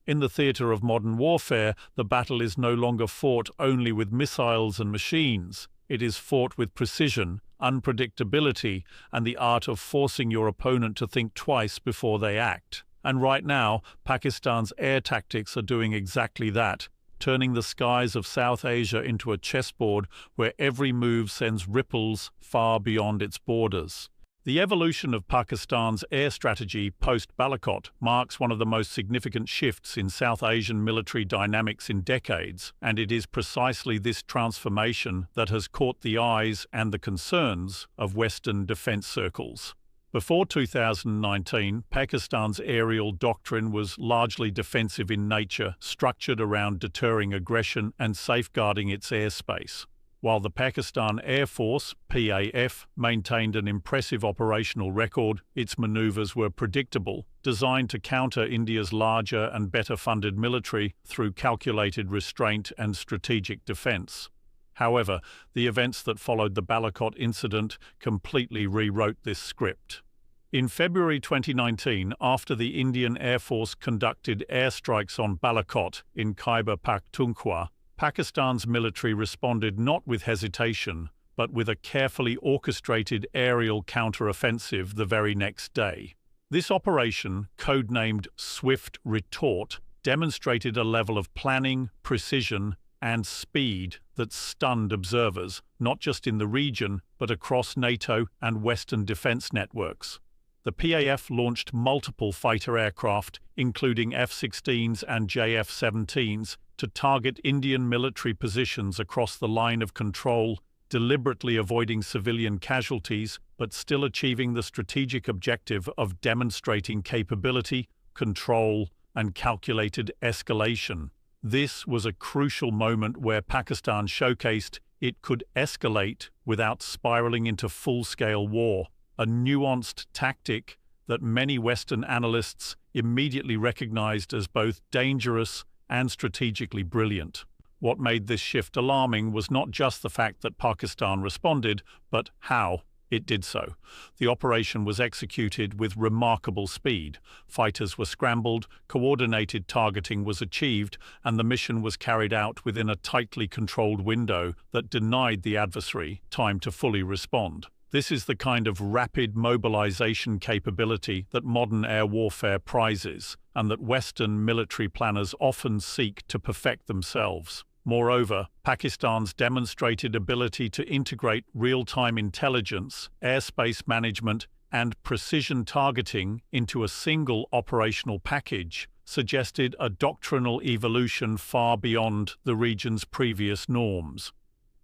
In the theatre of modern warfare, the battle is no longer fought only with missiles and machines. It is fought with precision, unpredictability, and the art of forcing your opponent to think twice before they act. And right now, Pakistan's air tactics are doing exactly that, turning the skies of South Asia into a chessboard where every move sends ripples far beyond its borders. The evolution of Pakistan's air strategy post-Balakot marks one of the most significant shifts in South Asian military dynamics in decades, and it is precisely this transformation that has caught the eyes and the concerns of Western defense circles. Before 2019, Pakistan's aerial doctrine was largely defensive in nature, structured around deterring aggression and safeguarding its airspace. While the Pakistan Air Force, PAF, maintained an impressive operational record, its maneuvers were predictable, designed to counter India's larger and better-funded military through calculated restraint and strategic defense. However, the events that followed the Balakot incident completely rewrote this script. In February 2019, after the Indian Air Force conducted airstrikes on Balakot in Khyber Pakhtunkhwa, Pakistan's military responded not with hesitation, but with a carefully orchestrated aerial counter-offensive the very next day. This operation, codenamed Swift Retort, demonstrated a level of planning, precision, and speed that stunned observers, not just in the region, but across NATO and Western defense networks. The PAF launched multiple fighter aircraft, including F-16s and JF-17s, to target Indian military positions across the line of control, deliberately avoiding civilian casualties, but still achieving the strategic objective of demonstrating capability, control, and calculated escalation. This was a crucial moment where Pakistan showcased it could escalate without spiraling into full-scale war, a nuanced tactic that many Western analysts immediately recognized as both dangerous and strategically brilliant. What made this shift alarming was not just the fact that Pakistan responded, but how it did so. The operation was executed with remarkable speed. Fighters were scrambled, coordinated targeting was achieved, and the mission was carried out within a tightly controlled window that denied the adversary time to fully respond. This is the kind of rapid mobilization capability that modern air warfare prizes, and that Western military planners often seek to perfect themselves. Moreover, Pakistan's demonstrated ability to integrate real-time intelligence, airspace management, and precision targeting into a single operational package suggested a doctrinal evolution far beyond the region's previous norms.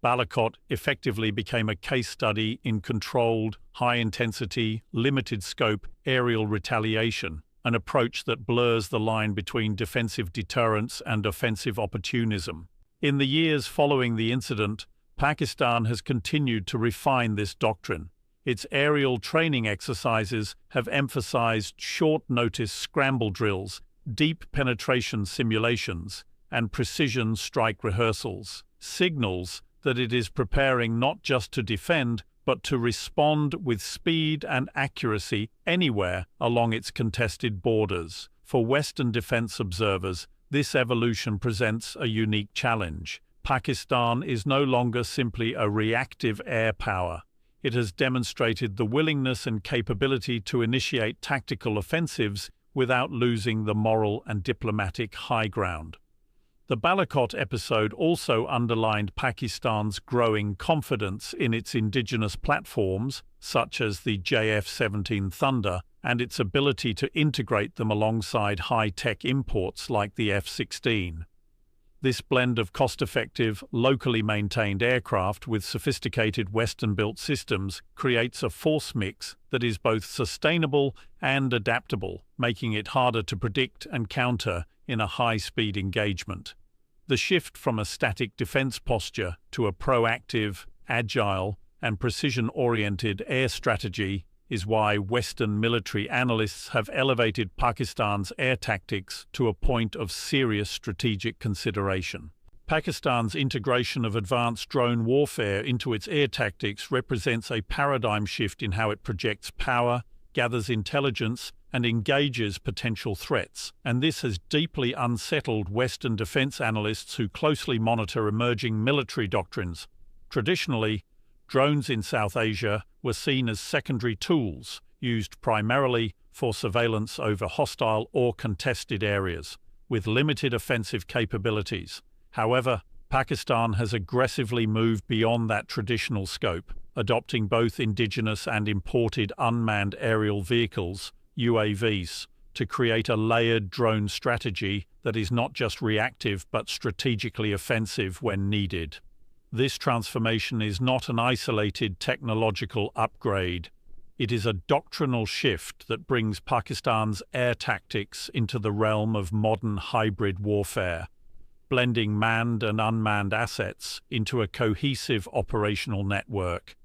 Balakot effectively became a case study in controlled, high-intensity, limited-scope aerial retaliation, an approach that blurs the line between defensive deterrence and offensive opportunism. In the years following the incident, Pakistan has continued to refine this doctrine. Its aerial training exercises have emphasized short-notice scramble drills, deep penetration simulations, and precision strike rehearsals, signals that it is preparing not just to defend, but to respond with speed and accuracy anywhere along its contested borders. For Western defense observers, this evolution presents a unique challenge. Pakistan is no longer simply a reactive air power. It has demonstrated the willingness and capability to initiate tactical offensives without losing the moral and diplomatic high ground. The Balakot episode also underlined Pakistan's growing confidence in its indigenous platforms, such as the JF-17 Thunder, and its ability to integrate them alongside high-tech imports like the F-16. This blend of cost-effective, locally maintained aircraft with sophisticated Western-built systems creates a force mix that is both sustainable and adaptable, making it harder to predict and counter in a high-speed engagement. The shift from a static defense posture to a proactive, agile, and precision-oriented air strategy is why Western military analysts have elevated Pakistan's air tactics to a point of serious strategic consideration. Pakistan's integration of advanced drone warfare into its air tactics represents a paradigm shift in how it projects power, gathers intelligence, and engages potential threats, and this has deeply unsettled Western defense analysts who closely monitor emerging military doctrines. Traditionally, drones in South Asia were seen as secondary tools, used primarily for surveillance over hostile or contested areas, with limited offensive capabilities. However, Pakistan has aggressively moved beyond that traditional scope, adopting both indigenous and imported unmanned aerial vehicles, UAVs, to create a layered drone strategy that is not just reactive but strategically offensive when needed. This transformation is not an isolated technological upgrade. It is a doctrinal shift that brings Pakistan's air tactics into the realm of modern hybrid warfare, blending manned and unmanned assets into a cohesive operational network.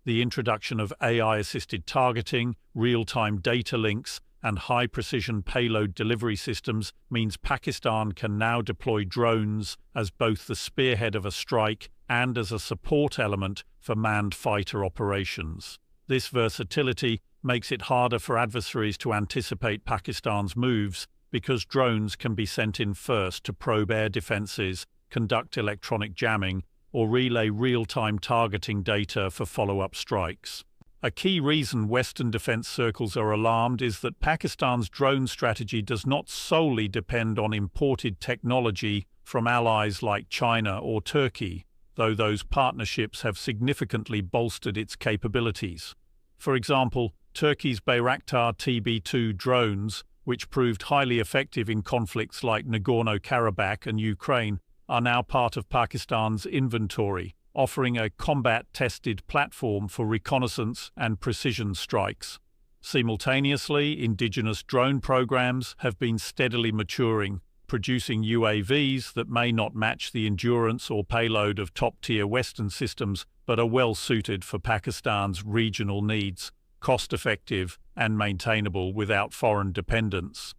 The introduction of AI-assisted targeting, real-time data links, and high-precision payload delivery systems means Pakistan can now deploy drones as both the spearhead of a strike and as a support element for manned fighter operations. This versatility makes it harder for adversaries to anticipate Pakistan's moves because drones can be sent in first to probe air defenses, conduct electronic jamming, or relay real-time targeting data for follow-up strikes. A key reason Western defense circles are alarmed is that Pakistan's drone strategy does not solely depend on imported technology from allies like China or Turkey, though those partnerships have significantly bolstered its capabilities. For example, Turkey's Bayraktar TB2 drones, which proved highly effective in conflicts like Nagorno-Karabakh and Ukraine, are now part of Pakistan's inventory, offering a combat-tested platform for reconnaissance and precision strikes. Simultaneously, indigenous drone programs have been steadily maturing, producing UAVs that may not match the endurance or payload of top-tier Western systems, but are well-suited for Pakistan's regional needs, cost-effective and maintainable without foreign dependence.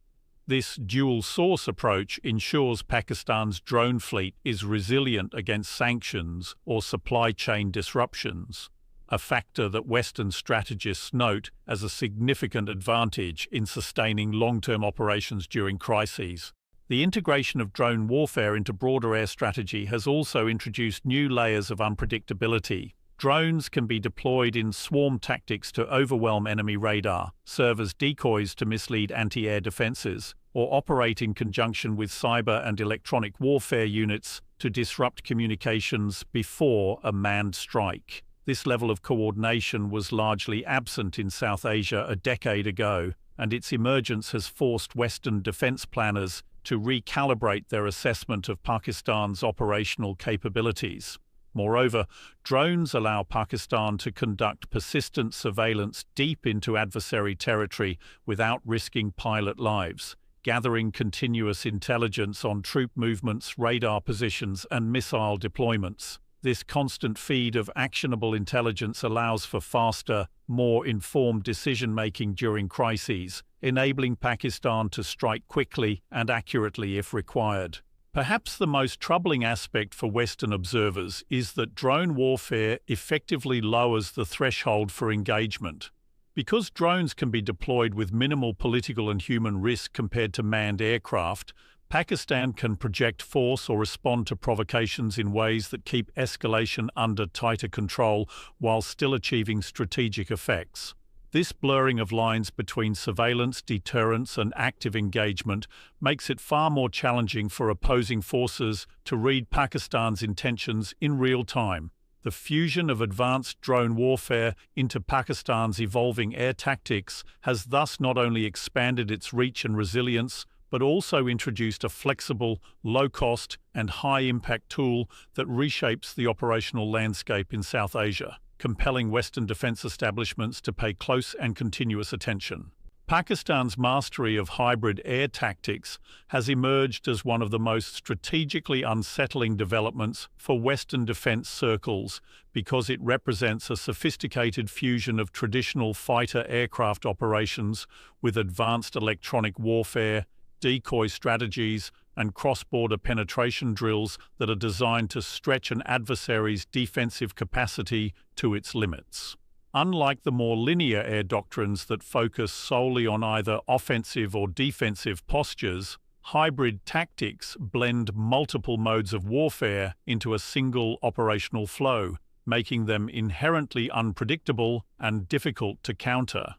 This dual-source approach ensures Pakistan's drone fleet is resilient against sanctions or supply chain disruptions, a factor that Western strategists note as a significant advantage in sustaining long-term operations during crises. The integration of drone warfare into broader air strategy has also introduced new layers of unpredictability. Drones can be deployed in swarm tactics to overwhelm enemy radar, serve as decoys to mislead anti-air defenses, or operate in conjunction with cyber and electronic warfare units to disrupt communications before a manned strike. This level of coordination was largely absent in South Asia a decade ago, and its emergence has forced Western defense planners to recalibrate their assessment of Pakistan's operational capabilities. Moreover, drones allow Pakistan to conduct persistent surveillance deep into adversary territory without risking pilot lives, gathering continuous intelligence on troop movements, radar positions, and missile deployments. This constant feed of actionable intelligence allows for faster, more informed decision-making during crises, enabling Pakistan to strike quickly and accurately if required. Perhaps the most troubling aspect for Western observers is that drone warfare effectively lowers the threshold for engagement. Because drones can be deployed with minimal political and human risk compared to manned aircraft, Pakistan can project force or respond to provocations in ways that keep escalation under tighter control while still achieving strategic effects. This blurring of lines between surveillance, deterrence, and active engagement makes it far more challenging for opposing forces to read Pakistan's intentions in real time. The fusion of advanced drone warfare into Pakistan's evolving air tactics has thus not only expanded its reach and resilience, but also introduced a flexible, low-cost, and high-impact tool that reshapes the operational landscape in South Asia, compelling Western defense establishments to pay close and continuous attention. Pakistan's mastery of hybrid air tactics has emerged as one of the most strategically unsettling developments for Western defense circles because it represents a sophisticated fusion of traditional fighter aircraft operations with advanced electronic warfare, decoy strategies, and cross-border penetration drills that are designed to stretch an adversary's defensive capacity to its limits. Unlike the more linear air doctrines that focus solely on either offensive or defensive postures, hybrid tactics blend multiple modes of warfare into a single operational flow, making them inherently unpredictable and difficult to counter.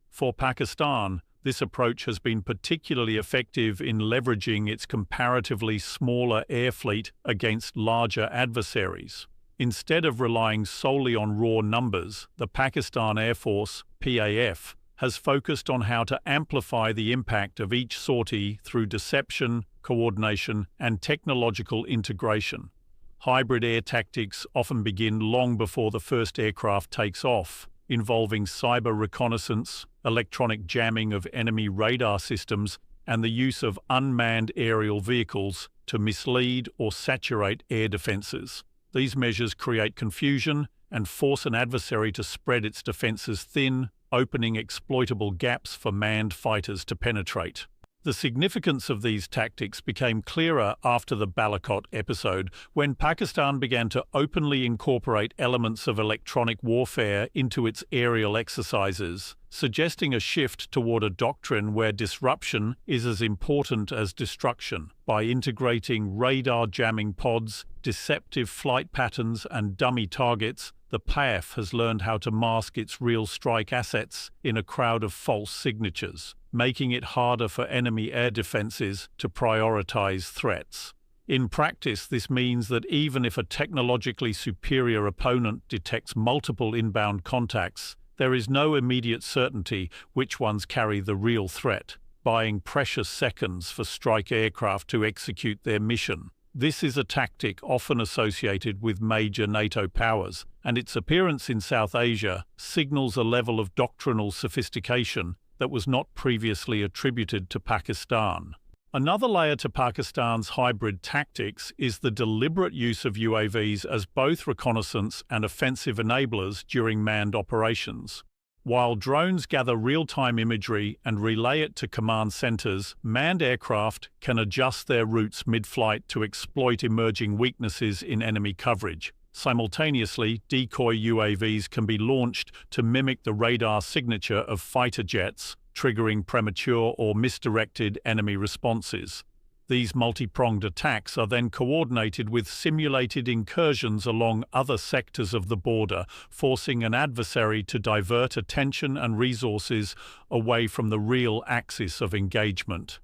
For Pakistan, this approach has been particularly effective in leveraging its comparatively smaller air fleet against larger adversaries. Instead of relying solely on raw numbers, the Pakistan Air Force, PAF, has focused on how to amplify the impact of each sortie through deception, coordination, and technological integration. Hybrid air tactics often begin long before the first aircraft takes off, involving cyber reconnaissance, electronic jamming of enemy radar systems, and the use of unmanned aerial vehicles to mislead or saturate air defenses. These measures create confusion and force an adversary to spread its defenses thin, opening exploitable gaps for manned fighters to penetrate. The significance of these tactics became clearer after the Balakot episode, when Pakistan began to openly incorporate elements of electronic warfare into its aerial exercises, suggesting a shift toward a doctrine where disruption is as important as destruction. By integrating radar jamming pods, deceptive flight patterns, and dummy targets, the PAF has learned how to mask its real strike assets in a crowd of false signatures, making it harder for enemy air defenses to prioritize threats. In practice, this means that even if a technologically superior opponent detects multiple inbound contacts, there is no immediate certainty which ones carry the real threat, buying precious seconds for strike aircraft to execute their mission. This is a tactic often associated with major NATO powers, and its appearance in South Asia signals a level of doctrinal sophistication that was not previously attributed to Pakistan. Another layer to Pakistan's hybrid tactics is the deliberate use of UAVs as both reconnaissance and offensive enablers during manned operations. While drones gather real-time imagery and relay it to command centers, manned aircraft can adjust their routes mid-flight to exploit emerging weaknesses in enemy coverage. Simultaneously, decoy UAVs can be launched to mimic the radar signature of fighter jets, triggering premature or misdirected enemy responses. These multi-pronged attacks are then coordinated with simulated incursions along other sectors of the border, forcing an adversary to divert attention and resources away from the real axis of engagement.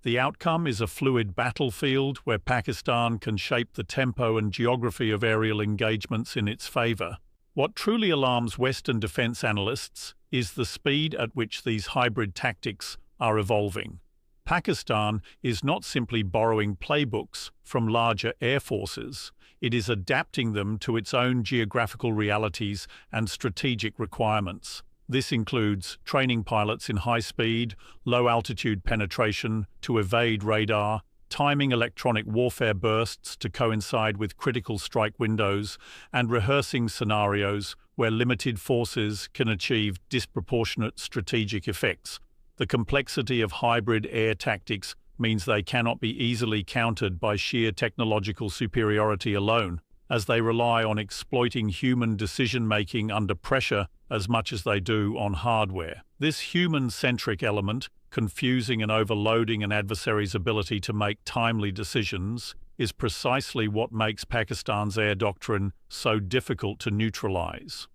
The outcome is a fluid battlefield where Pakistan can shape the tempo and geography of aerial engagements in its favor. What truly alarms Western defense analysts is the speed at which these hybrid tactics are evolving. Pakistan is not simply borrowing playbooks from larger air forces, it is adapting them to its own geographical realities and strategic requirements. This includes training pilots in high-speed, low-altitude penetration to evade radar, timing electronic warfare bursts to coincide with critical strike windows, and rehearsing scenarios where limited forces can achieve disproportionate strategic effects. The complexity of hybrid air tactics means they cannot be easily countered by sheer technological superiority alone, as they rely on exploiting human decision-making under pressure as much as they do on hardware. This human-centric element, confusing and overloading an adversary's ability to make timely decisions, is precisely what makes Pakistan's air doctrine so difficult to neutralize.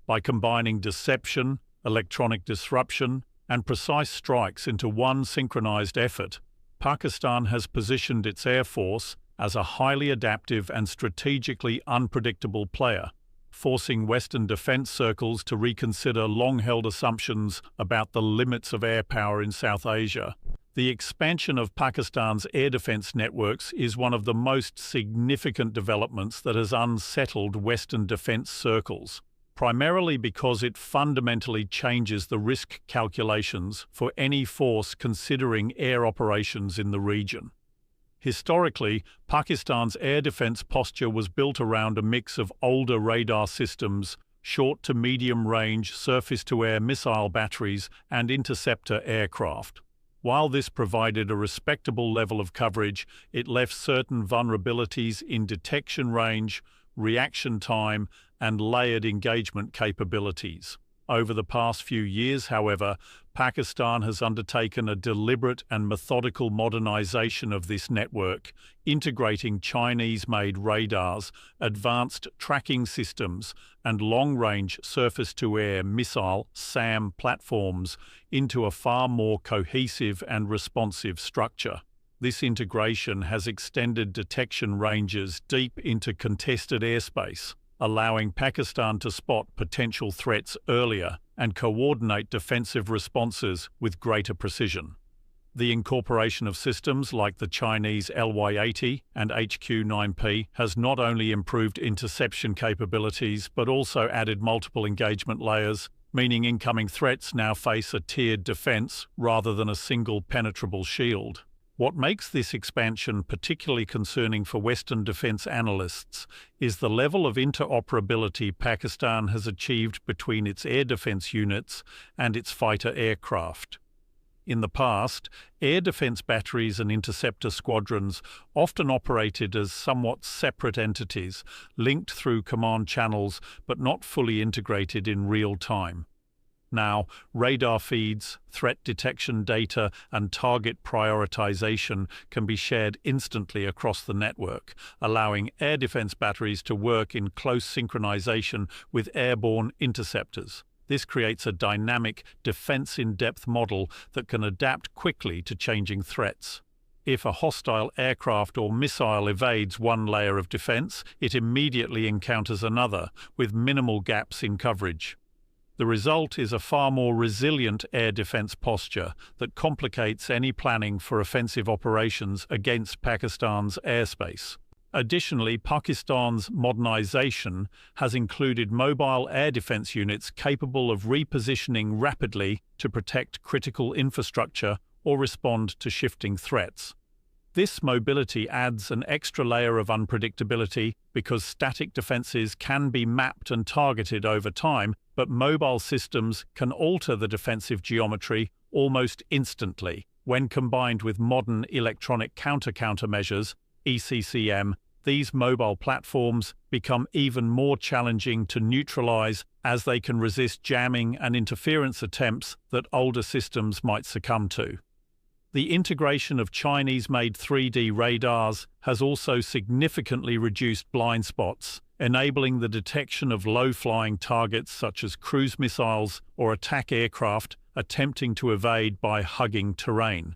By combining deception, electronic disruption, and precise strikes into one synchronized effort, Pakistan has positioned its air force as a highly adaptive and strategically unpredictable player, forcing Western defense circles to reconsider long-held assumptions about the limits of air power in South Asia. The expansion of Pakistan's air defense networks is one of the most significant developments that has unsettled Western defense circles, primarily because it fundamentally changes the risk calculations for any force considering air operations in the region. Historically, Pakistan's air defense posture was built around a mix of older radar systems, short to medium-range surface-to-air missile batteries, and interceptor aircraft. While this provided a respectable level of coverage, it left certain vulnerabilities in detection range, reaction time, and layered engagement capabilities. Over the past few years, however, Pakistan has undertaken a deliberate and methodical modernization of this network, integrating Chinese-made radars, advanced tracking systems, and long-range surface-to-air missile SAM platforms into a far more cohesive and responsive structure. This integration has extended detection ranges deep into contested airspace, allowing Pakistan to spot potential threats earlier and coordinate defensive responses with greater precision. The incorporation of systems like the Chinese LY-80 and HQ-9P has not only improved interception capabilities but also added multiple engagement layers, meaning incoming threats now face a tiered defense rather than a single penetrable shield. What makes this expansion particularly concerning for Western defense analysts is the level of interoperability Pakistan has achieved between its air defense units and its fighter aircraft. In the past, air defense batteries and interceptor squadrons often operated as somewhat separate entities, linked through command channels but not fully integrated in real time. Now, radar feeds, threat detection data, and target prioritization can be shared instantly across the network, allowing air defense batteries to work in close synchronization with airborne interceptors. This creates a dynamic, defense-in-depth model that can adapt quickly to changing threats. If a hostile aircraft or missile evades one layer of defense, it immediately encounters another, with minimal gaps in coverage. The result is a far more resilient air defense posture that complicates any planning for offensive operations against Pakistan's airspace. Additionally, Pakistan's modernization has included mobile air defense units capable of repositioning rapidly to protect critical infrastructure or respond to shifting threats. This mobility adds an extra layer of unpredictability because static defenses can be mapped and targeted over time, but mobile systems can alter the defensive geometry almost instantly. When combined with modern electronic countermeasures, ECCM, these mobile platforms become even more challenging to neutralize as they can resist jamming and interference attempts that older systems might succumb to. The integration of Chinese-made 3D radars has also significantly reduced blind spots, enabling the detection of low-flying targets such as cruise missiles or attack aircraft attempting to evade by hugging terrain.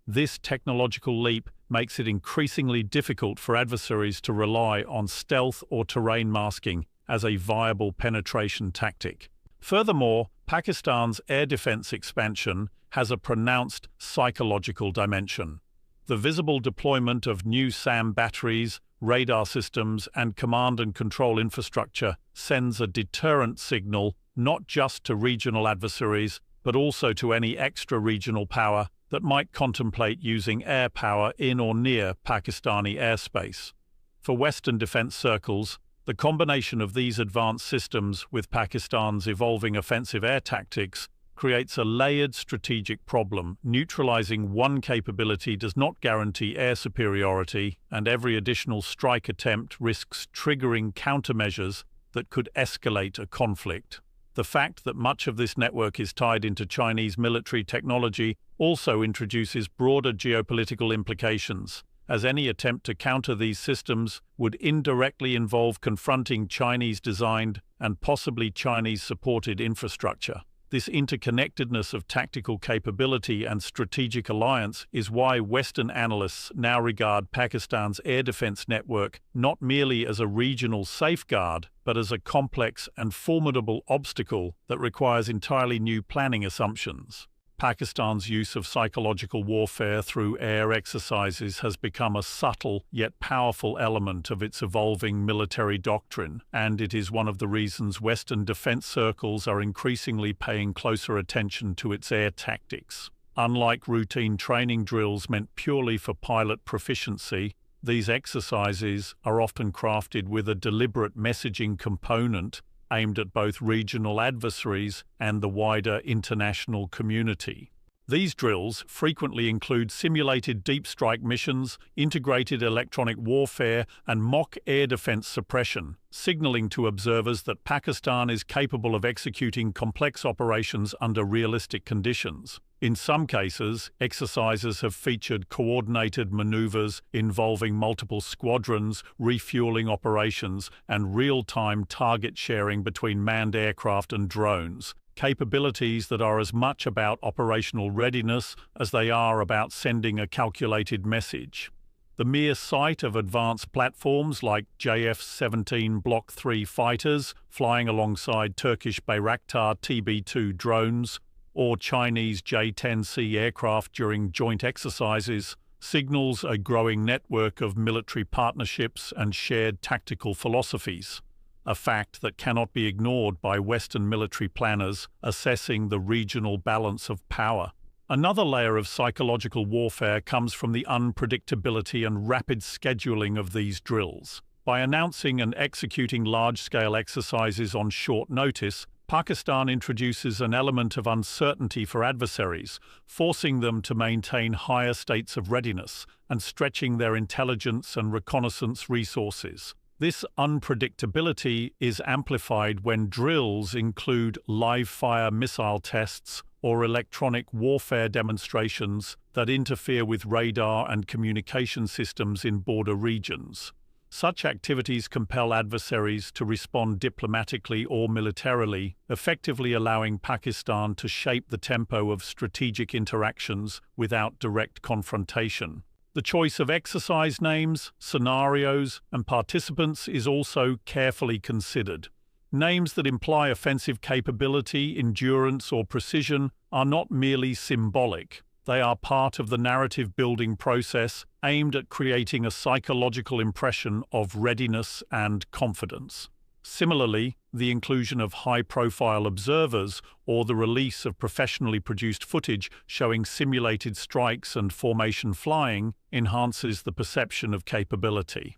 This technological leap makes it increasingly difficult for adversaries to rely on stealth or terrain masking as a viable penetration tactic. Furthermore, Pakistan's air defense expansion has a pronounced psychological dimension. The visible deployment of new SAM batteries, radar systems, and command and control infrastructure sends a deterrent signal not just to regional adversaries, but also to any extra-regional power that might contemplate using air power in or near Pakistani airspace. For Western defense circles, the combination of these advanced systems with Pakistan's evolving offensive air tactics creates a layered strategic problem. Neutralizing one capability does not guarantee air superiority, and every additional strike attempt risks triggering countermeasures that could escalate a conflict. The fact that much of this network is tied into Chinese military technology also introduces broader geopolitical implications, as any attempt to counter these systems would indirectly involve confronting Chinese-designed and possibly Chinese-supported infrastructure. This interconnectedness of tactical capability and strategic alliance is why Western analysts now regard Pakistan's air defense network not merely as a regional safeguard, but as a complex and formidable obstacle that requires entirely new planning assumptions. Pakistan's use of psychological warfare through air exercises has become a subtle yet powerful element of its evolving military doctrine, and it is one of the reasons Western defense circles are increasingly paying closer attention to its air tactics. Unlike routine training drills meant purely for pilot proficiency, these exercises are often crafted with a deliberate messaging component aimed at both regional adversaries and the wider international community. These drills frequently include simulated deep strike missions, integrated electronic warfare, and mock air defense suppression, signaling to observers that Pakistan is capable of executing complex operations under realistic conditions. In some cases, exercises have featured coordinated maneuvers involving multiple squadrons, refueling operations, and real-time target sharing between manned aircraft and drones, capabilities that are as much about operational readiness as they are about sending a calculated message. The mere sight of advanced platforms like JF-17 Block 3 fighters flying alongside Turkish Bayraktar TB2 drones or Chinese J-10C aircraft during joint exercises signals a growing network of military partnerships and shared tactical philosophies, a fact that cannot be ignored by Western military planners assessing the regional balance of power. Another layer of psychological warfare comes from the unpredictability and rapid scheduling of these drills. By announcing and executing large-scale exercises on short notice, Pakistan introduces an element of uncertainty for adversaries, forcing them to maintain higher states of readiness and stretching their intelligence and reconnaissance resources. This unpredictability is amplified when drills include live-fire missile tests or electronic warfare demonstrations that interfere with radar and communication systems in border regions. Such activities compel adversaries to respond diplomatically or militarily, effectively allowing Pakistan to shape the tempo of strategic interactions without direct confrontation. The choice of exercise names, scenarios, and participants is also carefully considered. Names that imply offensive capability, endurance, or precision are not merely symbolic. They are part of the narrative-building process aimed at creating a psychological impression of readiness and confidence. Similarly, the inclusion of high-profile observers or the release of professionally produced footage showing simulated strikes and formation flying enhances the perception of capability.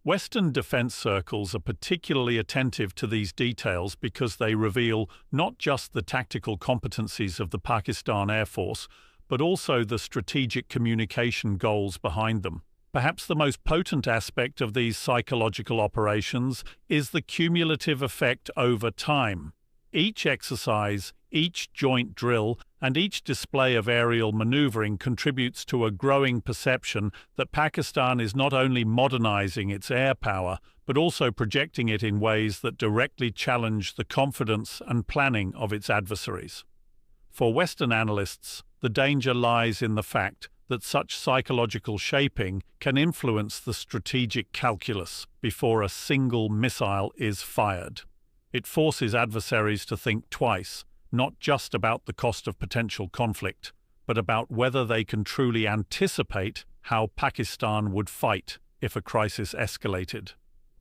Western defense circles are particularly attentive to these details because they reveal not just the tactical competencies of the Pakistan Air Force, but also the strategic communication goals behind them. Perhaps the most potent aspect of these psychological operations is the cumulative effect over time. Each exercise, each joint drill, and each display of aerial maneuvering contributes to a growing perception that Pakistan is not only modernizing its air power, but also projecting it in ways that directly challenge the confidence and planning of its adversaries. For Western analysts, the danger lies in the fact that such psychological shaping can influence the strategic calculus before a single missile is fired. It forces adversaries to think twice, not just about the cost of potential conflict, but about whether they can truly anticipate how Pakistan would fight if a crisis escalated.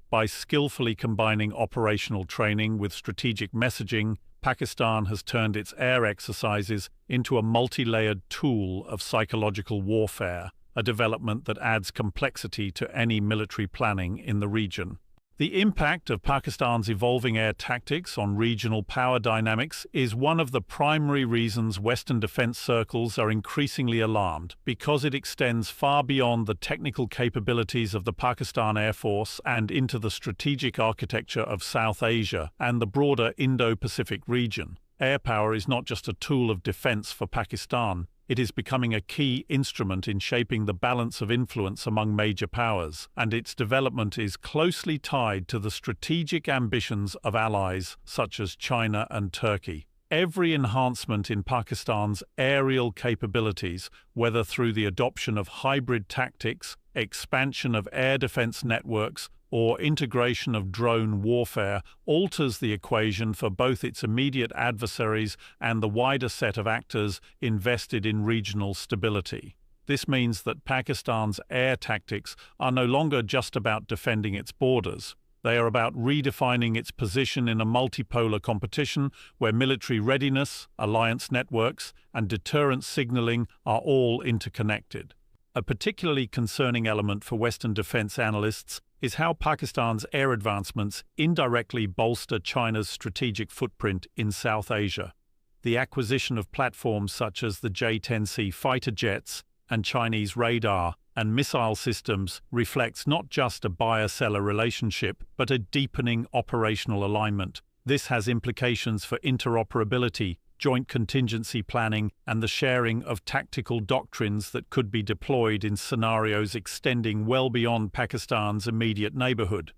By skillfully combining operational training with strategic messaging, Pakistan has turned its air exercises into a multi-layered tool of psychological warfare, a development that adds complexity to any military planning in the region. The impact of Pakistan's evolving air tactics on regional power dynamics is one of the primary reasons Western defense circles are increasingly alarmed, because it extends far beyond the technical capabilities of the Pakistan Air Force and into the strategic architecture of South Asia and the broader Indo-Pacific region. Air power is not just a tool of defense for Pakistan. It is becoming a key instrument in shaping the balance of influence among major powers, and its development is closely tied to the strategic ambitions of allies such as China and Turkey. Every enhancement in Pakistan's aerial capabilities, whether through the adoption of hybrid tactics, expansion of air defense networks, or integration of drone warfare, alters the equation for both its immediate adversaries and the wider set of actors invested in regional stability. This means that Pakistan's air tactics are no longer just about defending its borders. They are about redefining its position in a multipolar competition where military readiness, alliance networks, and deterrence signaling are all interconnected. A particularly concerning element for Western defense analysts is how Pakistan's air advancements indirectly bolster China's strategic footprint in South Asia. The acquisition of platforms such as the J-10C fighter jets and Chinese radar and missile systems reflects not just a buyer-seller relationship, but a deepening operational alignment. This has implications for interoperability, joint contingency planning, and the sharing of tactical doctrines that could be deployed in scenarios extending well beyond Pakistan's immediate neighborhood.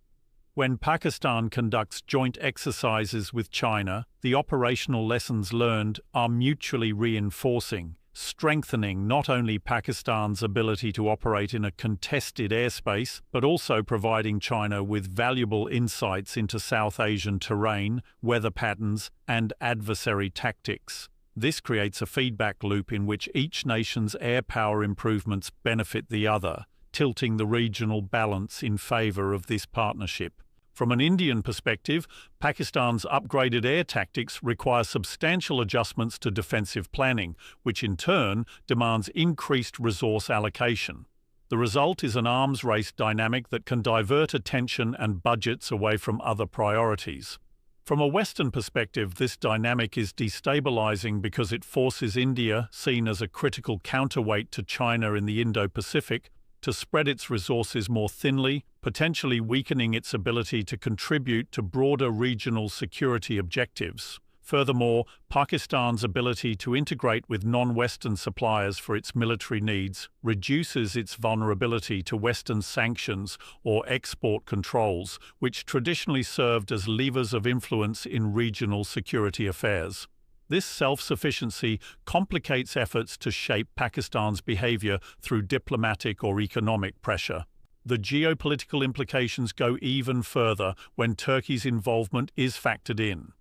When Pakistan conducts joint exercises with China, the operational lessons learned are mutually reinforcing, strengthening not only Pakistan's ability to operate in a contested airspace, but also providing China with valuable insights into South Asian terrain, weather patterns, and adversary tactics. This creates a feedback loop in which each nation's air power improvements benefit the other, tilting the regional balance in favor of this partnership. From an Indian perspective, Pakistan's upgraded air tactics require substantial adjustments to defensive planning, which in turn demands increased resource allocation. The result is an arms race dynamic that can divert attention and budgets away from other priorities. From a Western perspective, this dynamic is destabilizing because it forces India, seen as a critical counterweight to China in the Indo-Pacific, to spread its resources more thinly, potentially weakening its ability to contribute to broader regional security objectives. Furthermore, Pakistan's ability to integrate with non-Western suppliers for its military needs reduces its vulnerability to Western sanctions or export controls, which traditionally served as levers of influence in regional security affairs. This self-sufficiency complicates efforts to shape Pakistan's behavior through diplomatic or economic pressure. The geopolitical implications go even further when Turkey's involvement is factored in.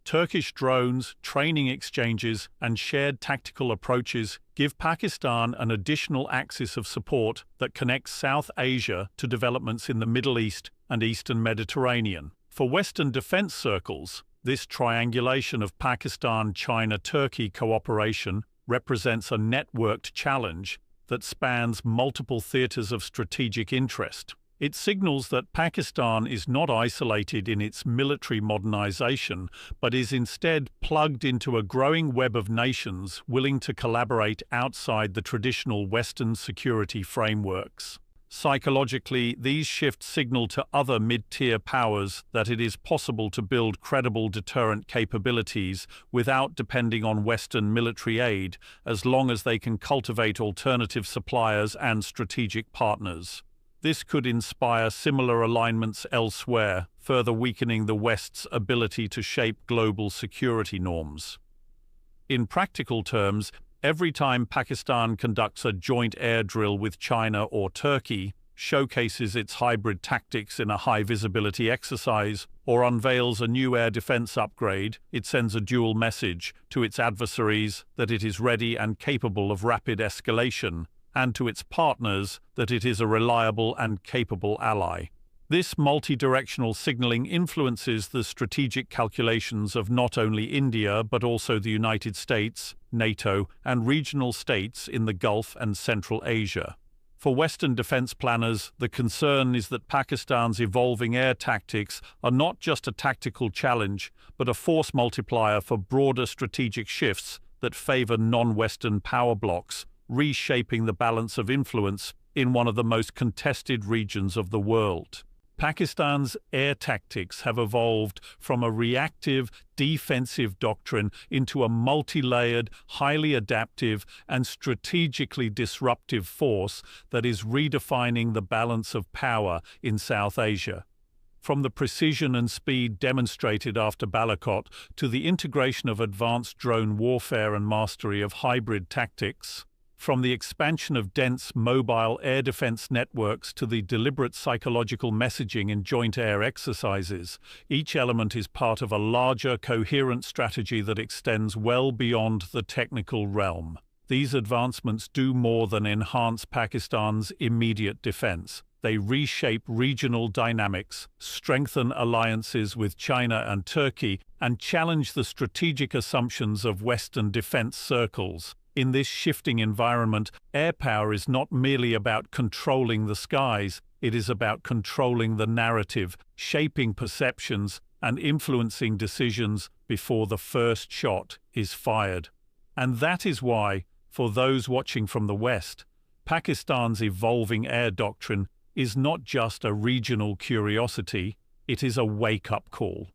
Turkish drones, training exchanges, and shared tactical approaches give Pakistan an additional axis of support that connects South Asia to developments in the Middle East and Eastern Mediterranean. For Western defense circles, this triangulation of Pakistan-China-Turkey cooperation represents a networked challenge that spans multiple theaters of strategic interest. It signals that Pakistan is not isolated in its military modernization, but is instead plugged into a growing web of nations willing to collaborate outside the traditional Western security frameworks. Psychologically, these shifts signal to other mid-tier powers that it is possible to build credible deterrent capabilities without depending on Western military aid, as long as they can cultivate alternative suppliers and strategic partners. This could inspire similar alignments elsewhere, further weakening the West's ability to shape global security norms. In practical terms, every time Pakistan conducts a joint air drill with China or Turkey, showcases its hybrid tactics in a high-visibility exercise, or unveils a new air defense upgrade, it sends a dual message to its adversaries that it is ready and capable of rapid escalation, and to its partners that it is a reliable and capable ally. This multi-directional signaling influences the strategic calculations of not only India but also the United States, NATO, and regional states in the Gulf and Central Asia. For Western defense planners, the concern is that Pakistan's evolving air tactics are not just a tactical challenge, but a force multiplier for broader strategic shifts that favor non-Western power blocs, reshaping the balance of influence in one of the most contested regions of the world. Pakistan's air tactics have evolved from a reactive, defensive doctrine into a multi-layered, highly adaptive, and strategically disruptive force that is redefining the balance of power in South Asia. From the precision and speed demonstrated after Balakot to the integration of advanced drone warfare and mastery of hybrid tactics, from the expansion of dense mobile air defense networks to the deliberate psychological messaging in joint air exercises, each element is part of a larger, coherent strategy that extends well beyond the technical realm. These advancements do more than enhance Pakistan's immediate defense. They reshape regional dynamics, strengthen alliances with China and Turkey, and challenge the strategic assumptions of Western defense circles. In this shifting environment, air power is not merely about controlling the skies, it is about controlling the narrative, shaping perceptions, and influencing decisions before the first shot is fired. And that is why, for those watching from the West, Pakistan's evolving air doctrine is not just a regional curiosity, it is a wake-up call.